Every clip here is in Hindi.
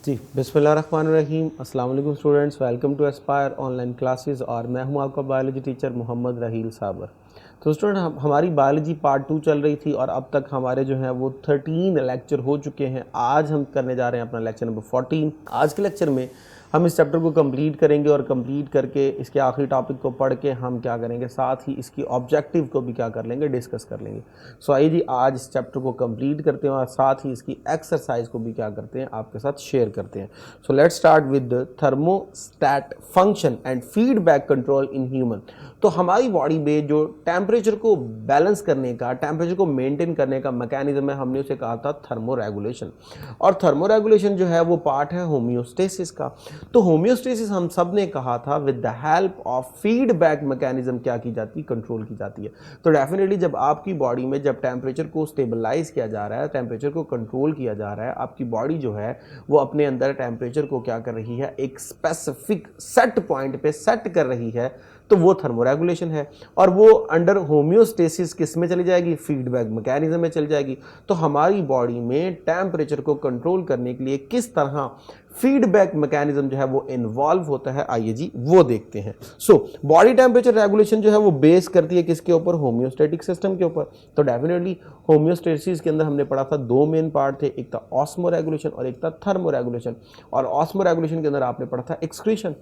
जी बिस्मिल्लाहिर्रहमानिर्रहीम। अस्सलाम वालेकुम students, welcome to Aspire online classes और मैं हूं आपका बायोलॉजी टीचर मोहम्मद रहील साबर। तो स्टूडेंट हमारी बायोलॉजी पार्ट 2 चल रही थी और अब तक हमारे जो है वो 13 लेक्चर हो चुके हैं। आज हम करने जा रहे हैं अपना लेक्चर नंबर 14। आज के लेक्चर में हम इस चैप्टर को कंप्लीट करेंगे और कंप्लीट करके इसके आखिरी टॉपिक को पढ़ के हम क्या करेंगे, साथ ही इसकी ऑब्जेक्टिव को भी क्या कर लेंगे, डिस्कस कर लेंगे। सो आइए जी आज इस चैप्टर को कंप्लीट करते हैं और साथ ही इसकी एक्सरसाइज को भी क्या करते हैं, आपके साथ शेयर करते हैं। So let's start with thermostat function and feedback control in human. तो हमारी बॉडी में जो टेम्परेचर को बैलेंस करने का, टेम्परेचर को मेंटेन करने का मैकेनिज्म है, हमने उसे कहा था थर्मो रेगुलेशन। और थर्मो रेगुलेशन जो है वो पार्ट है होम्योस्टेसिस का। तो होम्योस्टेसिस हम सब ने कहा था with the help of feedback mechanism क्या की जाती है, कंट्रोल की जाती है। तो डेफिनेटली जब आपकी बॉडी में जब टेम्परेचर को स्टेबलाइज किया जा रहा है, टेम्परेचर को कंट्रोल किया जा रहा है, आपकी बॉडी जो है वो अपने अंदर टेम्परेचर को क्या कर रही है, एक स्पेसिफिक सेट पॉइंट पे सेट कर रही है, तो वो थर्मोरेगुलेशन है। और वो अंडर होम्योस्टेसिस किस में चली जाएगी, फीडबैक मैकेनिज्म में चली जाएगी। तो हमारी बॉडी में टेम्परेचर को कंट्रोल करने के लिए किस तरह फीडबैक मैकेनिज्म जो है वो इन्वॉल्व होता है, आइए जी वो देखते हैं। सो बॉडी टेम्परेचर रेगुलेशन जो है वो बेस करती है किसके ऊपर, होम्योस्टेटिक सिस्टम के ऊपर। तो डेफिनेटली होम्योस्टेसिस के अंदर हमने पढ़ा था दो मेन पार्ट थे, एक था ऑस्मो रेगुलेशन और एक था थर्मो रेगुलेशन। और ऑस्मो रेगुलेशन के अंदर आपने पढ़ा था एक्सक्रीशन।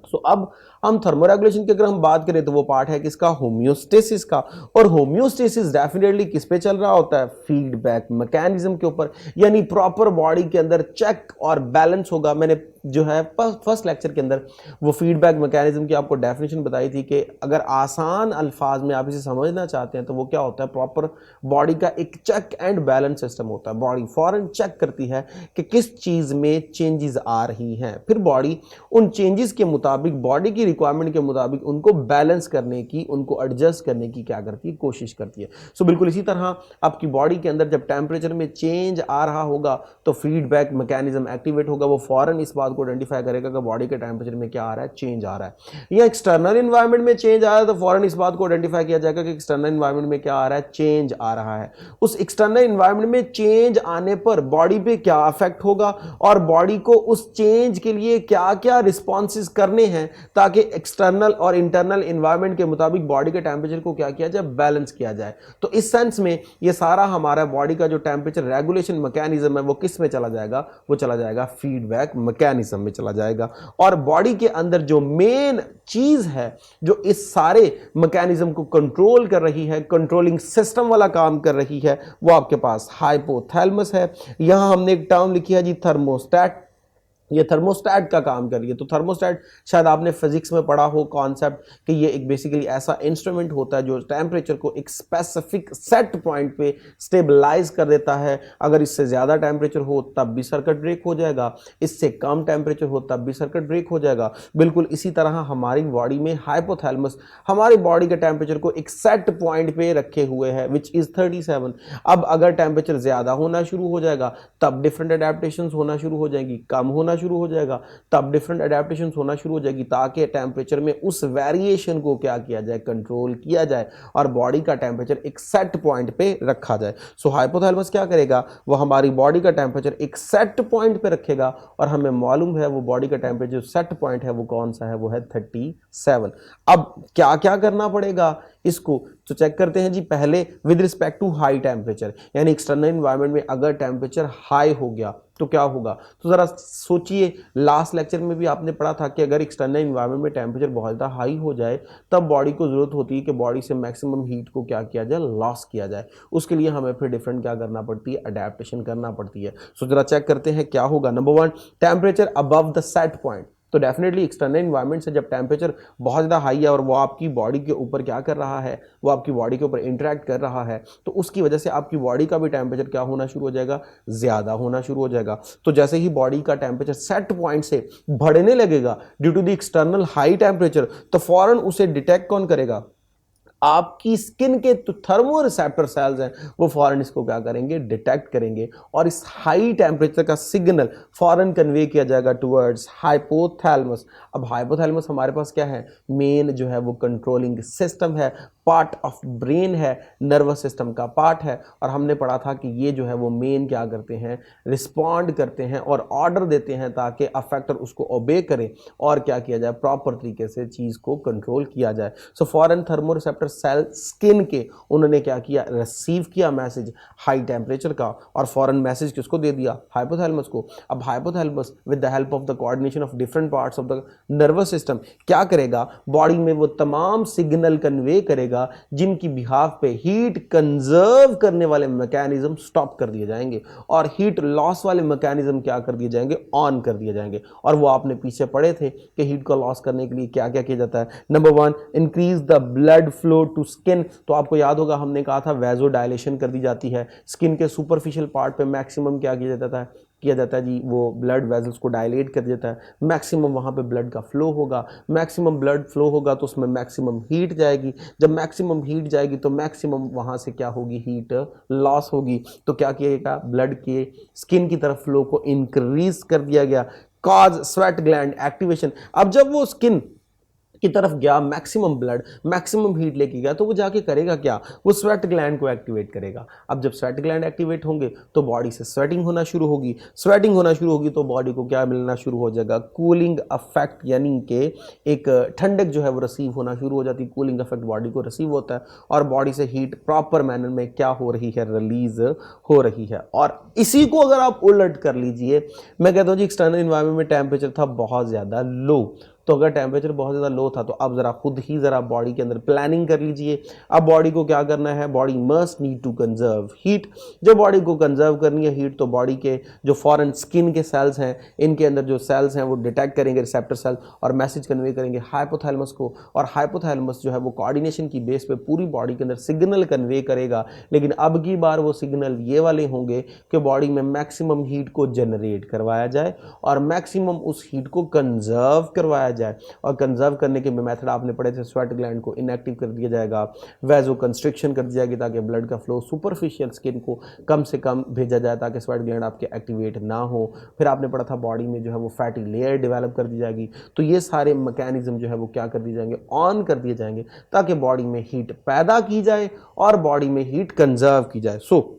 सो अब हम थर्मोरेगुलेशन की अगर हम बात करें तो वो पार्ट है किसका, होम्योस्टेसिस का। और होम्योस्टेसिस डेफिनेटली किस पे चल रहा होता है, फीडबैक मैकेनिज्म के ऊपर। यानी प्रॉपर बॉडी के अंदर चेक और बैलेंस होगा। मैंने जो है फर्स्ट लेक्चर के अंदर वो फीडबैक मैकेनिज्म की आपको डेफिनेशन बताई थी कि अगर आसान अल्फाज में आप इसे समझना चाहते हैं तो वो क्या होता है, प्रॉपर बॉडी का एक चेक एंड बैलेंस सिस्टम होता है। बॉडी फौरन चेक करती है कि किस चीज में चेंजेस आ रही हैं, फिर बॉडी उन चेंजेस के मुताबिक, बॉडी की रिक्वायरमेंट के मुताबिक उनको बैलेंस करने की, उनको एडजस्ट करने की क्या करती है, कोशिश करती है। सो बिल्कुल इसी तरह आपकी बॉडी के अंदर जब टेम्परेचर में चेंज आ रहा होगा तो फीडबैक मैकेनिज्म एक्टिवेट होगा। वो फौरन इस बात को आइडेंटिफाई करेगा कि बॉडी के टेम्परेचर में क्या आ रहा है, चेंज आ रहा है। या एक्सटर्नल एनवायरनमेंट में चेंज आ रहा है तो फौरन इस बात को आइडेंटिफाई किया जाएगा कि एक्सटर्नल एनवायरनमेंट में क्या आ रहा है, चेंज आ रहा है। उस एक्सटर्नल एनवायरनमेंट में चेंज आने पर बॉडी पे क्या अफेक्ट होगा और बॉडी को उस चेंज के लिए क्या क्या रिस्पॉन्सेज करने हैं ताकि एक्सटर्नल और इंटरनल एनवायरनमेंट के मुताबिक बॉडी के टेम्परेचर को क्या किया जाए, बैलेंस किया जाए। तो इस सेंस में ये सारा हमारा बॉडी का जो टेम्परेचर रेगुलेशन मैकेनिज्म है वो किस में चला जाएगा, वो चला जाएगा फीडबैक मैकेनिज्म में चला जाएगा। और बॉडी के अंदर जो मेन चीज है जो इस सारे मैकेनिज्म को कंट्रोल कर रही है, कंट्रोलिंग सिस्टम वाला काम कर रही है, वो आपके पास हाइपोथैलेमस है। यहां हमने एक टर्म लिखी है जी थर्मोस्टैट। ये थर्मोस्टैट का काम कर रही है। तो थर्मोस्टैट शायद आपने फिजिक्स में पढ़ा हो कॉन्सेप्ट कि ये एक बेसिकली ऐसा इंस्ट्रूमेंट होता है जो टेम्परेचर को एक स्पेसिफिक सेट पॉइंट पे स्टेबलाइज कर देता है। अगर इससे ज़्यादा टेम्परेचर हो तब भी सर्किट ब्रेक हो जाएगा, इससे कम टेम्परेचर हो तब भी सर्किट ब्रेक हो जाएगा। बिल्कुल इसी तरह हमारी बॉडी में हाइपोथैलेमस हमारी बॉडी के टेम्परेचर को एक सेट पॉइंट पे रखे हुए है विच इज़ 37। अब अगर टेम्परेचर ज़्यादा होना शुरू हो जाएगा तब डिफरेंट अडेप्टेशंस होना शुरू हो जाएंगी, कम होना शुरू हो जाएगा तब डिफरेंट अडेप्टेशंस होना शुरू हो जाएगी, ताकि टेम्परेचर में उस वेरिएशन को क्या किया जाए, कंट्रोल किया जाए और बॉडी का टेम्परेचर एक सेट पॉइंट पे रखा जाए। सो हाइपोथैलेमस क्या करेगा, वो हमारी बॉडी का टेम्परेचर एक सेट पॉइंट पे रखेगा और हमें मालूम है वो बॉडी का टेम्परेचर जो सेट पॉइंट है वो कौन सा है, वो है 37। अब क्या क्या करना पड़ेगा इसको तो चेक करते हैं जी। पहले with respect to high temperature, यानी एक्सटर्नल एनवायरनमेंट में अगर टेम्परेचर हाई हो गया तो क्या होगा, तो जरा सोचिए। लास्ट लेक्चर में भी आपने पढ़ा था कि अगर एक्सटर्नल एनवायरनमेंट में टेम्परेचर बहुत ज़्यादा हाई हो जाए तब बॉडी को जरूरत होती है कि बॉडी से मैक्सिमम हीट को क्या किया जाए, लॉस किया जाए। उसके लिए हमें फिर डिफरेंट क्या करना पड़ती है, अडेप्टेशन करना पड़ती है। सो जरा चेक करते हैं क्या होगा। Number 1, temperature above the set point. तो डेफिनेटली एक्सटर्नल एनवायरनमेंट से जब टेम्परेचर बहुत ज़्यादा हाई है और वो आपकी बॉडी के ऊपर क्या कर रहा है, वो आपकी बॉडी के ऊपर इंटरेक्ट कर रहा है, तो उसकी वजह से आपकी बॉडी का भी टेम्परेचर क्या होना शुरू हो जाएगा, ज़्यादा होना शुरू हो जाएगा। तो जैसे ही बॉडी का टेम्परेचर सेट पॉइंट से बढ़ने लगेगा due to the external high temperature, तो फौरन उसे डिटेक्ट कौन करेगा, आपकी स्किन के जो थर्मो रिसेप्टर सेल्स हैं वो फौरन इसको क्या करेंगे, डिटेक्ट करेंगे और इस हाई टेम्परेचर का सिग्नल फौरन कन्वे किया जाएगा टुवर्ड्स हाइपोथैलेमस। अब हाइपोथैलेमस हमारे पास क्या है, मेन जो है वो कंट्रोलिंग सिस्टम है पार्ट ऑफ ब्रेन है, नर्वस सिस्टम का पार्ट है। और हमने पढ़ा था कि ये जो है वो मेन क्या करते हैं, रिस्पॉन्ड करते हैं और ऑर्डर देते हैं ताकि अफेक्टर उसको ओबे करे और क्या किया जाए, प्रॉपर तरीके से चीज़ को कंट्रोल किया जाए। सो फॉरेन थर्मोरिसेप्टर सेल स्किन के उन्होंने क्या किया, रिसीव किया मैसेज हाई टेम्परेचर का और फॉरेन मैसेज किसको दे दिया, हाइपोथैलेमस को। अब hypothalamus with the help of the coordination of different parts of the nervous system क्या करेगा, बॉडी में वो तमाम सिग्नल कन्वे करेगा जिनकी बिहाफ पे हीट कंजर्व करने वाले मैकेनिज्म स्टॉप कर दिए जाएंगे और हीट लॉस वाले मैकेनिज्म क्या कर दिए जाएंगे, ऑन कर दिए जाएंगे। और वो आपने पीछे पढ़े थे कि हीट को लॉस करने के लिए क्या क्या किया जाता है। Number 1, increase the blood flow to skin. तो आपको याद होगा हमने कहा था वैजो डायलेशन कर दी जाती है, स्किन के सुपरफिशियल पार्ट पे मैक्सिमम क्या किया जाता है जी, वो ब्लड वेजल्स को डायलेट कर देता है, मैक्सिमम वहाँ पे ब्लड का फ्लो होगा, मैक्सिमम ब्लड फ्लो होगा तो उसमें मैक्सिमम हीट जाएगी, जब मैक्सिमम हीट जाएगी तो मैक्सिमम वहाँ से क्या होगी, हीट लॉस होगी। तो क्या किया, ब्लड के स्किन की तरफ फ्लो को इंक्रीज कर दिया गया, कॉज स्वेट ग्लैंड एक्टिवेशन। अब जब वो स्किन की तरफ गया, मैक्सिमम ब्लड मैक्सिमम हीट लेके गया, तो वो जाके करेगा क्या, वो स्वेट ग्लैंड को एक्टिवेट करेगा। अब जब स्वेट ग्लैंड एक्टिवेट होंगे तो बॉडी से स्वेटिंग होना शुरू होगी, स्वेटिंग होना शुरू होगी तो बॉडी को क्या मिलना शुरू हो जाएगा, कूलिंग अफेक्ट, यानी कि एक ठंडक जो है वो रिसीव होना शुरू हो जाती है, कूलिंग अफेक्ट बॉडी को रिसीव होता है और बॉडी से हीट प्रॉपर मैनर में क्या हो रही है, रिलीज हो रही है। और इसी को अगर आप उलट कर लीजिए, मैं कहता हूँ जी एक्सटर्नल इन्वायरमेंट में टेम्परेचर था बहुत ज़्यादा लो, तो अगर टेम्परेचर बहुत ज़्यादा लो था तो अब ज़रा खुद ही ज़रा बॉडी के अंदर प्लानिंग कर लीजिए। अब बॉडी को क्या करना है, body must need to conserve heat. जब बॉडी को कंजर्व करनी है हीट तो बॉडी के जो फॉरेन स्किन के सेल्स हैं, इनके अंदर जो सेल्स हैं वो डिटेक्ट करेंगे, रिसेप्टर सेल, और मैसेज कन्वे करेंगे हाइपोथैलेमस को। और हाइपोथैलेमस जो है वो कोऑर्डिनेशन की बेस पे पूरी बॉडी के अंदर सिग्नल कन्वे करेगा। लेकिन अब की बार वो सिग्नल ये वाले होंगे कि बॉडी में मैक्सिमम हीट को जनरेट करवाया जाए और मैक्सिमम उस हीट को कंजर्व करवाया जाए। और कंजर्व करने के मेथड आपने पढ़े थे, स्वेट ग्लैंड को इनएक्टिव कर दिया जाएगा, वैजो कंस्ट्रिक्शन कर दी जाएगी ताकि ब्लड का फ्लो सुपरफिशियल स्किन को कम से कम भेजा जाए ताकि स्वेट ग्लैंड आपके एक्टिवेट ना हो। फिर आपने पढ़ा था बॉडी में जो है वो फैटी लेयर डेवलप कर दी जाएगी। तो ये सारे मैकेनिज्म जो है वो क्या कर दिए जाएंगे, ऑन कर दिए जाएंगे ताकि बॉडी में हीट पैदा की जाए और बॉडी में हीट कंजर्व की जाए। सो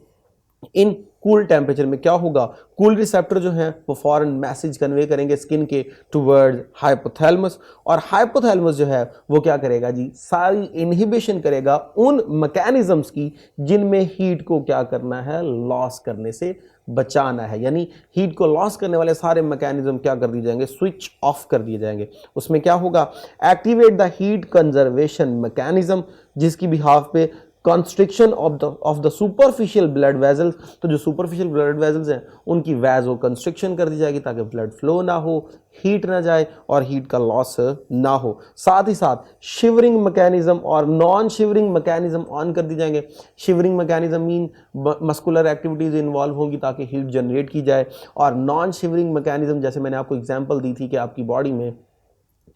इन कूल टेम्परेचर में क्या होगा, कूल रिसेप्टर जो है वो फॉरेन मैसेज कन्वे करेंगे स्किन के टुवर्ड्स हाइपोथैलेमस, और हाइपोथैलेमस जो है वो क्या करेगा जी, सारी इनहिबिशन करेगा उन मैकेनिज्म्स की जिनमें हीट को क्या करना है, लॉस करने से बचाना है। यानी हीट को लॉस करने वाले सारे मैकेनिज्म क्या कर दिए जाएंगे, स्विच ऑफ कर दिए जाएंगे। उसमें क्या होगा, activate the heat conservation mechanism, जिसकी बिहाफ पे constriction of the superficial blood vessels, तो जो सुपरफिशियल ब्लड वेजल्स हैं उनकी वैजो कंस्ट्रिक्शन कर दी जाएगी ताकि ब्लड फ्लो ना हो, हीट ना जाए और हीट का लॉस ना हो। साथ ही साथ शिवरिंग मैकेनिज्म और नॉन शिवरिंग मैकेनिज्म ऑन कर दी जाएंगे। Shivering mechanism mean muscular activities involve होंगी ताकि हीट जनरेट की जाए, और नॉन शिवरिंग मैकेनिज्म जैसे मैंने आपको एग्जांपल दी थी कि आपकी बॉडी में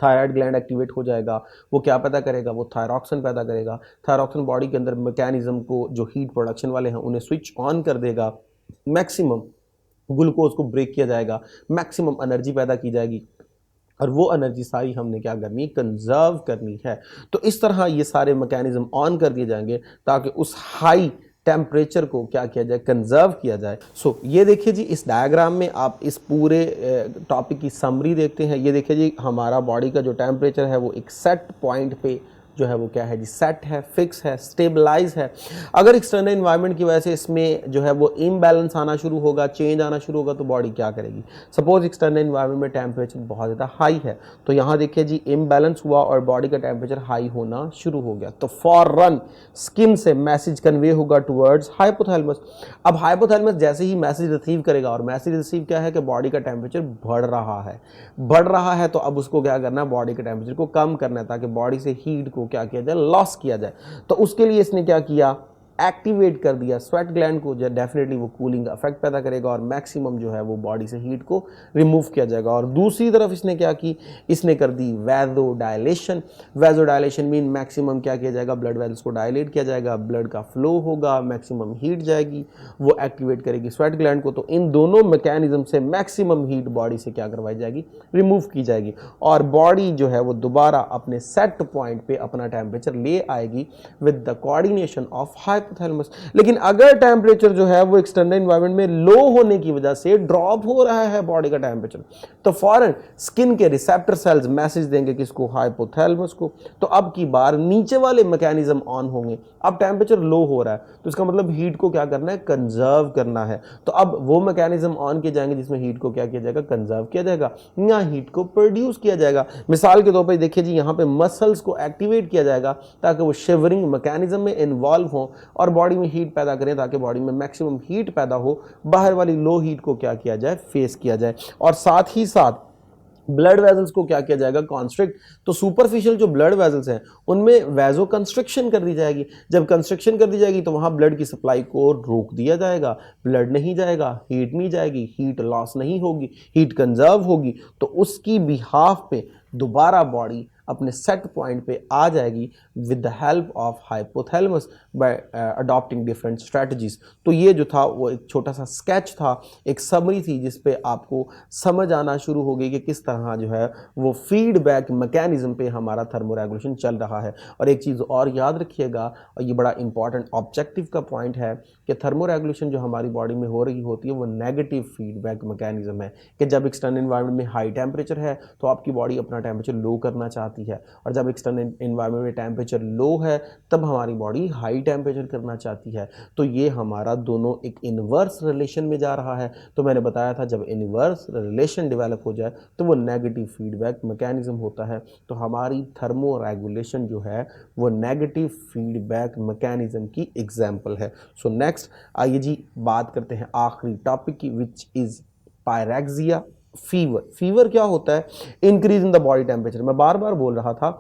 थायराइड ग्लैंड एक्टिवेट हो जाएगा, वो क्या पैदा करेगा, वो थायरॉक्सिन पैदा करेगा। थायरॉक्सिन बॉडी के अंदर मैकेनिज्म को जो हीट प्रोडक्शन वाले हैं उन्हें स्विच ऑन कर देगा, मैक्सिमम ग्लूकोज को ब्रेक किया जाएगा, मैक्सिमम एनर्जी पैदा की जाएगी, और वो एनर्जी सारी हमने क्या करनी है, कंजर्व करनी है। तो इस तरह ये सारे मैकेनिज्म ऑन कर दिए जाएंगे ताकि उस हाई टेम्परेचर को क्या किया जाए, कंजर्व किया जाए। सो ये देखिए जी, इस डायग्राम में आप इस पूरे टॉपिक की समरी देखते हैं। ये देखिए जी, हमारा बॉडी का जो टेम्परेचर है वो एक सेट पॉइंट पे जो है वो क्या है जी, सेट है, फिक्स है, स्टेबलाइज है। अगर एक्सटर्नल इन्वायरमेंट की वजह से इसमें जो है वो इम्बैलेंस आना शुरू होगा, चेंज आना शुरू होगा, तो बॉडी क्या करेगी। सपोज एक्सटर्नल इन्वायरमेंट में टेम्परेचर बहुत ज़्यादा हाई है, तो यहाँ देखिए जी इम्बैलेंस हुआ और बॉडी का टेम्परेचर हाई होना शुरू हो गया, तो फॉरन स्किन से मैसेज कन्वे होगा टुवर्ड्स हाइपोथैलेमस। अब हाइपोथैलेमस जैसे ही मैसेज रिसीव करेगा, और मैसेज रिसीव क्या है कि बॉडी का टेम्परेचर बढ़ रहा है, तो अब उसको क्या करना है, बॉडी के टेम्परेचर को कम करना है ताकि बॉडी से हीट को क्या किया जाए, लॉस किया जाए। तो उसके लिए इसने क्या किया, एक्टिवेट कर दिया स्वेट ग्लैंड को, जो डेफिनेटली वो कूलिंग इफेक्ट पैदा करेगा और मैक्सिमम जो है वो बॉडी से हीट को रिमूव किया जाएगा। और दूसरी तरफ इसने क्या की, इसने कर दी वैसोडायलेशन। वैसोडायलेशन मीन मैक्सिमम क्या किया जाएगा, ब्लड वेसल्स को डायलेट किया जाएगा, ब्लड का फ्लो होगा, मैक्सिमम हीट जाएगी, वो एक्टिवेट करेगी स्वेट ग्लैंड को। तो इन दोनों मैकेनिज्म से मैक्सिमम हीट बॉडी से क्या करवाई जाएगी, रिमूव की जाएगी और बॉडी जो है वो दोबारा अपने सेट पॉइंट पे अपना टेम्परेचर ले आएगी with the coordination of hypothalamus. लेकिन अगर टेम्परेचर जो है वो एक्सटर्नल एनवायरनमेंट में लो होने की वजह से ड्रॉप हो रहा है बॉडी का टेम्परेचर, तो फौरन स्किन के रिसेप्टर सेल्स मैसेज देंगे किसको, हाइपोथैलेमस को। तो अब की बार नीचे वाले मैकेनिज्म ऑन होंगे। अब टेम्परेचर लो हो रहा है तो इसका मतलब हीट को क्या करना है, कंजर्व करना है। तो अब वो मैकेनिज्म ऑन किए जाएंगे जिसमें हीट को क्या किया जाएगा, कंजर्व किया जाएगा या हीट को प्रोड्यूस किया जाएगा। मिसाल के तौर पर देखिए जी, यहाँ पे मसल्स को एक्टिवेट किया जाएगा ताकि वो शिवरिंग मैकेनिज्म में इन्वॉल्व हो और बॉडी में हीट पैदा करें, ताकि बॉडी में मैक्सिमम हीट पैदा हो, बाहर वाली लो हीट को क्या किया जाए, फेस किया जाए। और साथ ही साथ ब्लड वेसल्स को क्या किया जाएगा, कॉन्स्ट्रिक्ट। तो सुपरफिशियल जो ब्लड वेसल्स हैं उनमें वैजो कंस्ट्रिक्शन कर दी जाएगी। जब कंस्ट्रिक्शन कर दी जाएगी तो वहां ब्लड की सप्लाई को रोक दिया जाएगा, ब्लड नहीं जाएगा, हीट नहीं जाएगी, हीट लॉस नहीं होगी, हीट कंजर्व होगी। तो उसकी बिहाफ पे दोबारा बॉडी अपने सेट पॉइंट पे आ जाएगी with the help of hypothalamus bye adopting different strategies. तो ये जो था वो एक छोटा सा स्केच था, एक समरी थी जिस पे आपको समझ आना शुरू हो गई कि किस तरह जो है वो फीडबैक मैकेनिज्म पे हमारा थर्मोरेगुलेशन चल रहा है। और एक चीज़ और याद रखिएगा, और ये बड़ा इंपॉर्टेंट ऑब्जेक्टिव का पॉइंट है कि थर्मोरेगुलेशन जो हमारी बॉडी में हो रही होती है वो नेगेटिव फीडबैक मैकेनिज्म है कि जब एक्सटर्नल एनवायरनमेंट में हाई टेम्परेचर है तो आपकी बॉडी अपना टेम्परेचर लो करना चाहती है, और जब एक्सटर्नल एनवायरनमेंट में टेम्परेचर लो है तब हमारी बॉडी हाई टेम्परेचर करना चाहती है। तो ये हमारा दोनों एक इनवर्स रिलेशन में जा रहा है। तो मैंने बताया था जब इनवर्स रिलेशन डेवलप हो जाए तो वो नेगेटिव फीडबैक मैकेनिज्म होता है। तो हमारी थर्मोरेगुलेशन जो है वो नेगेटिव फीडबैक मैकेनिज्म की एग्जाम्पल है। सो नेक्स्ट आइए जी बात करते हैं आखिरी टॉपिक की, which is pyrexia fever. Fever क्या होता है, increase in the body temperature. मैं बार बार बोल रहा था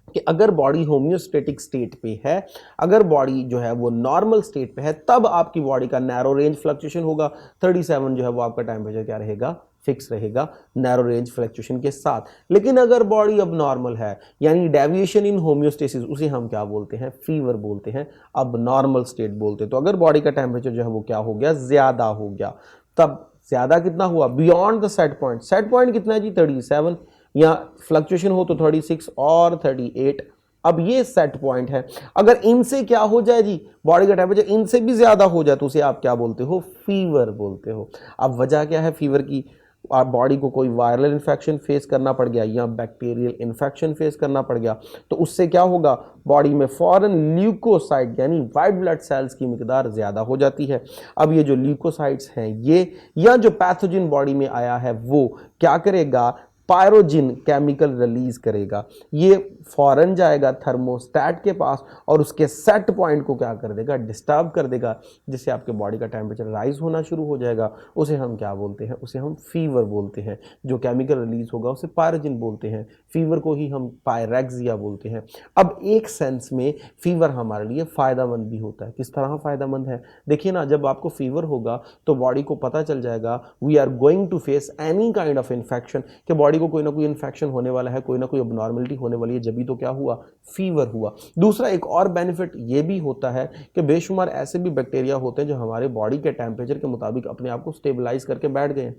कि अगर बॉडी होम्योस्टेटिक स्टेट पे है, अगर बॉडी जो है वो नॉर्मल स्टेट पे है, तब आपकी बॉडी का नैरो रेंज फ्लक्चुएशन होगा। 37 जो है वो आपका टेम्परेचर क्या रहेगा, फिक्स रहेगा नैरो रेंज फ्लक्चुएशन के साथ। लेकिन अगर बॉडी अब नॉर्मल है, यानी डेविएशन इन होम्योस्टेसिस, उसे हम क्या बोलते हैं, फीवर बोलते हैं, अब नॉर्मल स्टेट बोलते हैं। तो अगर बॉडी का टेम्परेचर जो है वो क्या हो गया, ज्यादा हो गया, तब ज्यादा कितना हुआ, beyond the set point. Set point कितना है जी, 37, या फ्लक्चुएशन हो तो 36 और 38। अब ये सेट पॉइंट है। अगर इनसे क्या हो जाए जी, बॉडी का टेम्परेचर इनसे भी ज्यादा हो जाए तो उसे आप क्या बोलते हो, फीवर बोलते हो। अब वजह क्या है फीवर की, आप बॉडी को कोई वायरल इन्फेक्शन फेस करना पड़ गया या बैक्टीरियल इन्फेक्शन फेस करना पड़ गया, तो उससे क्या होगा, बॉडी में फॉरन ल्यूकोसाइट यानी वाइट ब्लड सेल्स की मिकदार ज़्यादा हो जाती है। अब ये जो ल्यूकोसाइट्स हैं ये, या जो पैथोजन बॉडी में आया है वो क्या करेगा, पायरोजिन केमिकल रिलीज करेगा, ये फौरन जाएगा थर्मोस्टेट के पास और उसके सेट पॉइंट को क्या कर देगा, डिस्टर्ब कर देगा, जिससे आपके बॉडी का टेम्परेचर राइज होना शुरू हो जाएगा। उसे हम क्या बोलते हैं, उसे हम फीवर बोलते हैं। जो केमिकल रिलीज होगा उसे पायरोजिन बोलते हैं, फीवर को ही हम पायरेक्सिया बोलते हैं। अब एक सेंस में फीवर हमारे लिए फ़ायदेमंद भी होता है। किस तरह फ़ायदेमंद है, देखिए ना, जब आपको फीवर होगा तो बॉडी को पता चल जाएगा we are going to face any kind of infection, कि बॉडी को कोई ना कोई इन्फेक्शन होने वाला है, कोई ना कोई अबनॉर्मलिटी होने वाली है, जब तो क्या हुआ, फीवर हुआ। दूसरा एक और बेनिफिट ये भी होता है कि बेशुमार ऐसे भी बैक्टीरिया होते हैं जो हमारे बॉडी के टेम्परेचर के मुताबिक अपने आप को स्टेबलाइज करके बैठ गए हैं।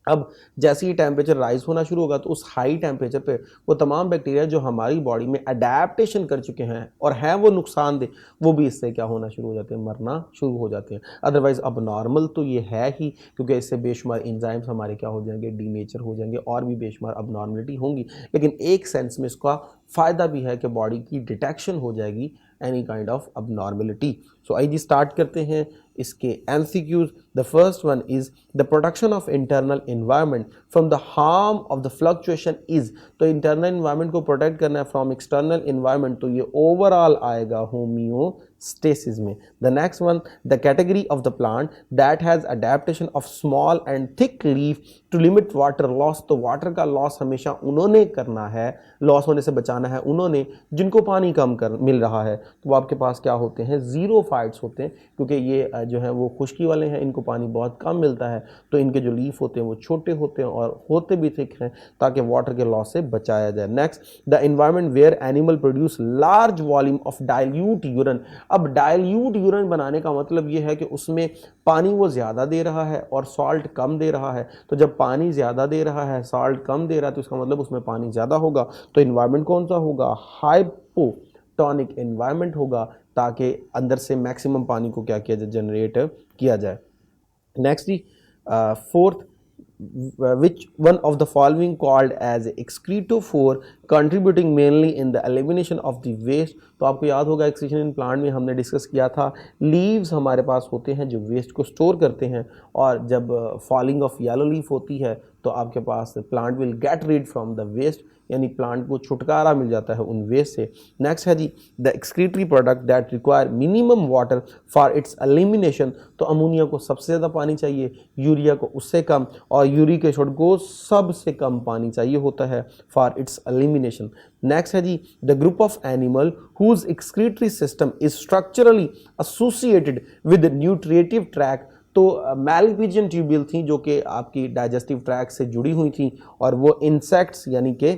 अब जैसे ही टेम्परेचर राइज होना शुरू होगा तो उस हाई टेम्परेचर पे वो तमाम बैक्टीरिया जो हमारी बॉडी में अडेप्टेशन कर चुके हैं और हैं वो नुकसानदेह, वो भी इससे क्या होना शुरू हो जाते हैं, मरना शुरू हो जाते हैं। अदरवाइज अब नॉर्मल तो ये है ही, क्योंकि इससे बेशुमार एंजाइम्स हमारे क्या हो जाएंगे, डीनेचर हो जाएंगे और भी बेशुमार अब नॉर्मलिटी होंगी। लेकिन एक सेंस में इसका फ़ायदा भी है कि बॉडी की डिटेक्शन हो जाएगी एनी काइंड ऑफ अबनॉर्मलिटी। सो आइए स्टार्ट करते हैं इसके MCQs. The first one is the protection of internal environment from the harm of the fluctuation is. तो इंटरनल एनवायरनमेंट को प्रोटेक्ट करना है फ्रॉम एक्सटर्नल एनवायरनमेंट, तो ये ओवरऑल आएगा होम्योस्टेसिस में। The next one, the category of the plant that has adaptation of small and thick leaf to limit water loss. तो वाटर का लॉस हमेशा उन्होंने करना है, लॉस होने से बचाना है उन्होंने जिनको पानी कम कर मिल रहा है। तो वो आपके पास क्या होते हैं, जीरो टेरिडोफाइट्स होते हैं, क्योंकि ये जो है वो खुश्की वाले हैं, इनको पानी बहुत कम मिलता है, तो इनके जो लीफ होते हैं वो छोटे होते हैं और होते भी थिक हैं ताकि वाटर के लॉस से बचाया जाए। Next, the environment where animal produce large volume of dilute urine. अब डाइल्यूट यूरिन बनाने का मतलब ये है कि उसमें पानी वो ज़्यादा दे रहा है और सॉल्ट कम दे रहा है। तो जब पानी ज़्यादा दे रहा है, सॉल्ट कम दे रहा है, तो इसका मतलब उसमें पानी ज़्यादा होगा। तो इन्वायरमेंट कौन सा होगा? हाइपोटोनिक इन्वायरमेंट होगा, ताकि अंदर से मैक्सिमम पानी को क्या किया जाए? जनरेट किया जाए। नेक्स्ट जी, fourth, which one of the following called as excretophore contributing mainly in the elimination of the waste। तो आपको याद होगा एक्सक्रीशन इन प्लांट में हमने डिस्कस किया था, लीव्स हमारे पास होते हैं जो वेस्ट को स्टोर करते हैं, और जब फॉलिंग ऑफ येलो लीफ होती है तो आपके पास plant will get rid from the waste, यानी प्लांट को छुटकारा मिल जाता है उन वेस्ट से। नेक्स्ट है जी, the excretory product that require minimum water for its elimination. तो अमोनिया को सबसे ज़्यादा पानी चाहिए, यूरिया को उससे कम, और यूरिक एसिड को सबसे कम पानी चाहिए होता है फॉर इट्स एलिमिनेशन। नेक्स्ट है जी, the group of animal whose excretory system is structurally associated with nutritive tract. तो मैलपीजियन ट्यूब्यूल थी जो कि आपकी डाइजेस्टिव ट्रैक से जुड़ी हुई थी, और वो इंसेक्ट्स यानी कि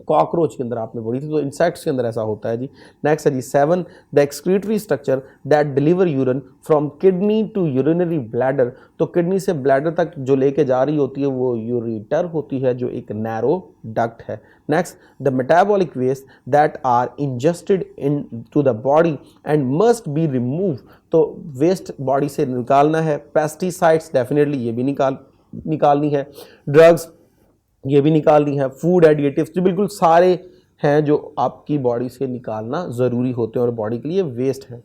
कॉकरोच के अंदर आपने पढ़ी थी, तो इंसेक्ट्स के अंदर ऐसा होता है जी। नेक्स्ट है जी 7, the excretory structure that deliver urine from kidney to urinary bladder. तो किडनी से ब्लैडर तक जो लेके जा रही होती है वो यूरेटर होती है, जो एक नैरो डक्ट है। Next, the metabolic waste that are ingested into the body and must be remove. तो वेस्ट बॉडी से निकालना है। पेस्टिसाइड्स डेफिनेटली ये भी निकालनी है। ड्रग्स ये भी निकालनी है। फूड एडिटिव्स जो बिल्कुल सारे हैं जो आपकी बॉडी से निकालना ज़रूरी होते हैं और बॉडी के लिए वेस्ट है।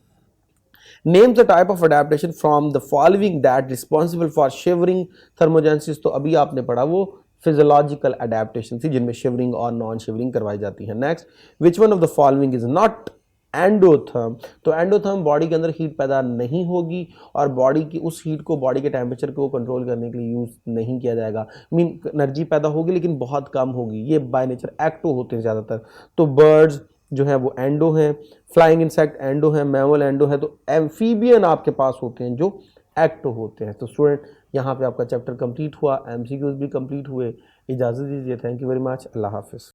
Name the type of adaptation from the following that responsible for shivering thermogenesis. तो अभी आपने पढ़ा वो फिजियोलॉजिकल अडेप्टेशन थी जिनमें शिवरिंग और नॉन शिवरिंग करवाई जाती है। Next, which one of the following is not endotherm. तो एंडोथर्म बॉडी के अंदर हीट पैदा नहीं होगी और बॉडी की उस हीट को, बॉडी के टेम्परेचर को कंट्रोल करने के लिए यूज नहीं किया जाएगा। मीन एनर्जी पैदा होगी लेकिन बहुत कम होगी। ये बाय नेचर एक्टो होते हैं ज़्यादातर। तो बर्ड्स जो है वो एंडो हैं, फ्लाइंग इंसेक्ट एंडो हैं, मैमल एंडो है, तो एम्फीबियन आपके पास होते हैं जो एक्टो होते हैं। तो स्टूडेंट यहाँ पे आपका चैप्टर कंप्लीट हुआ, एमसीक्यूज भी कंप्लीट हुए। इजाज़त दीजिए, थैंक यू वेरी मच, अल्लाह हाफिज़।